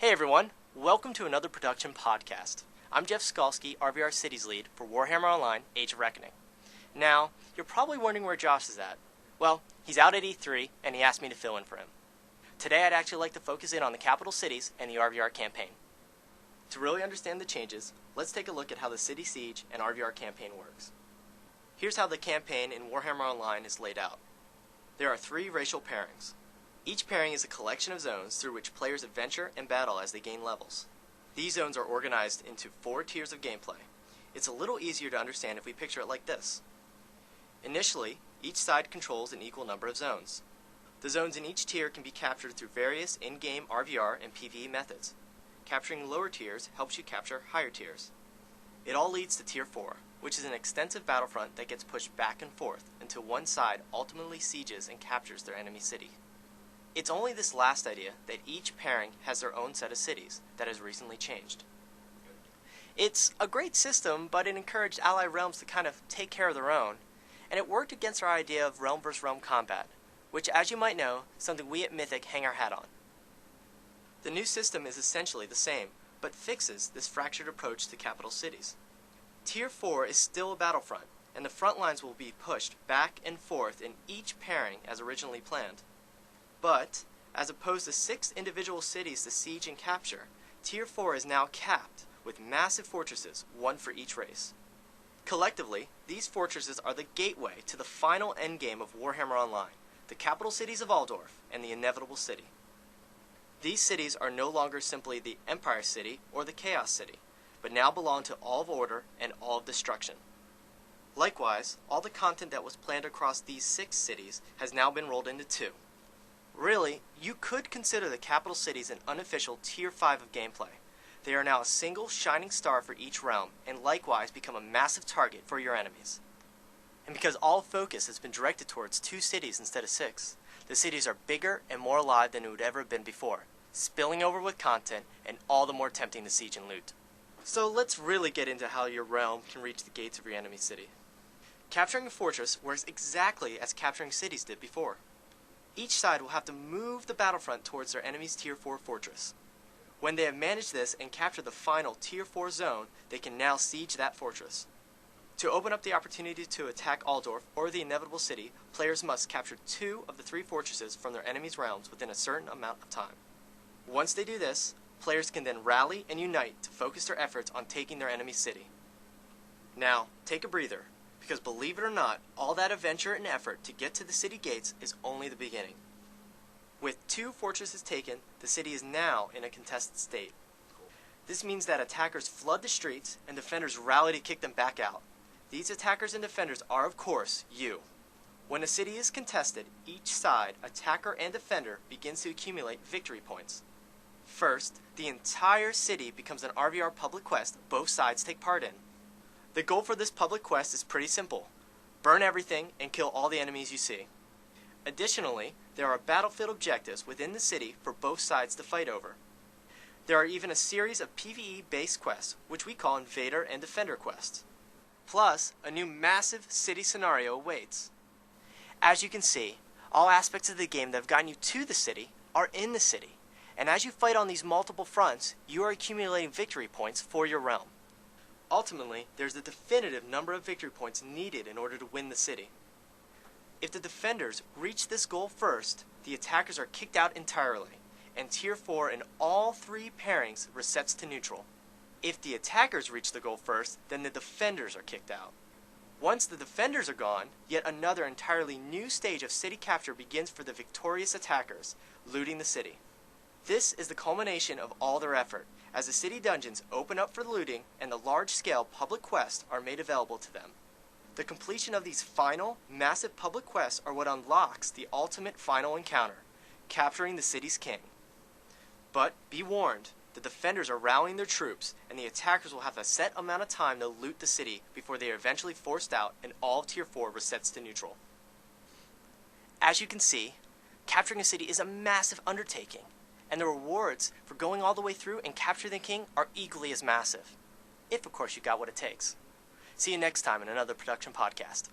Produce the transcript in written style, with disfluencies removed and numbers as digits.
Hey everyone, welcome to another production podcast. I'm Jeff Skalski, RvR Cities Lead for Warhammer Online, Age of Reckoning. Now, you're probably wondering where Josh is at. Well, he's out at E3, and he asked me to fill in for him. Today I'd actually like to focus in on the capital cities and the RvR campaign. To really understand the changes, let's take a look at how the City Siege and RvR campaign works. Here's how the campaign in Warhammer Online is laid out. There are 3 racial pairings. Each pairing is a collection of zones through which players adventure and battle as they gain levels. These zones are organized into 4 tiers of gameplay. It's a little easier to understand if we picture it like this. Initially, each side controls an equal number of zones. The zones in each tier can be captured through various in-game RvR and PvE methods. Capturing lower tiers helps you capture higher tiers. It all leads to Tier 4, which is an extensive battlefront that gets pushed back and forth until one side ultimately sieges and captures their enemy city. It's only this last idea that each pairing has their own set of cities that has recently changed. It's a great system, but it encouraged ally realms to kind of take care of their own, and it worked against our idea of realm versus realm combat, which, as you might know, is something we at Mythic hang our hat on. The new system is essentially the same, but fixes this fractured approach to capital cities. Tier 4 is still a battlefront, and the front lines will be pushed back and forth in each pairing as originally planned. But, as opposed to 6 individual cities to siege and capture, Tier 4 is now capped with massive fortresses, one for each race. Collectively, these fortresses are the gateway to the final endgame of Warhammer Online, the capital cities of Aldorf and the Inevitable City. These cities are no longer simply the Empire City or the Chaos City, but now belong to all of Order and all of Destruction. Likewise, all the content that was planned across these 6 cities has now been rolled into 2. Really, you could consider the capital cities an unofficial Tier 5 of gameplay. They are now a single shining star for each realm, and likewise become a massive target for your enemies. And because all focus has been directed towards 2 cities instead of 6, the cities are bigger and more alive than it would ever have been before, spilling over with content and all the more tempting to siege and loot. So let's really get into how your realm can reach the gates of your enemy city. Capturing a fortress works exactly as capturing cities did before. Each side will have to move the battlefront towards their enemy's Tier 4 fortress. When they have managed this and captured the final Tier 4 zone, they can now siege that fortress. To open up the opportunity to attack Aldorf or the Inevitable City, players must capture 2 of the 3 fortresses from their enemy's realms within a certain amount of time. Once they do this, players can then rally and unite to focus their efforts on taking their enemy's city. Now, take a breather. Because believe it or not, all that adventure and effort to get to the city gates is only the beginning. With 2 fortresses taken, the city is now in a contested state. This means that attackers flood the streets and defenders rally to kick them back out. These attackers and defenders are, of course, you. When a city is contested, each side, attacker and defender, begins to accumulate victory points. First, the entire city becomes an RvR public quest both sides take part in. The goal for this public quest is pretty simple. Burn everything and kill all the enemies you see. Additionally, there are battlefield objectives within the city for both sides to fight over. There are even a series of PvE-based quests, which we call Invader and Defender quests. Plus, a new massive city scenario awaits. As you can see, all aspects of the game that have gotten you to the city are in the city, and as you fight on these multiple fronts, you are accumulating victory points for your realm. Ultimately, there's a definitive number of victory points needed in order to win the city. If the defenders reach this goal first, the attackers are kicked out entirely, and Tier 4 in all 3 pairings resets to neutral. If the attackers reach the goal first, then the defenders are kicked out. Once the defenders are gone, yet another entirely new stage of city capture begins for the victorious attackers, looting the city. This is the culmination of all their effort, as the city dungeons open up for looting and the large-scale public quests are made available to them. The completion of these final, massive public quests are what unlocks the ultimate final encounter, capturing the city's king. But be warned, the defenders are rallying their troops, and the attackers will have a set amount of time to loot the city before they are eventually forced out and all of Tier 4 resets to neutral. As you can see, capturing a city is a massive undertaking, and the rewards for going all the way through and capturing the king are equally as massive. If, of course, you got what it takes. See you next time in another production podcast.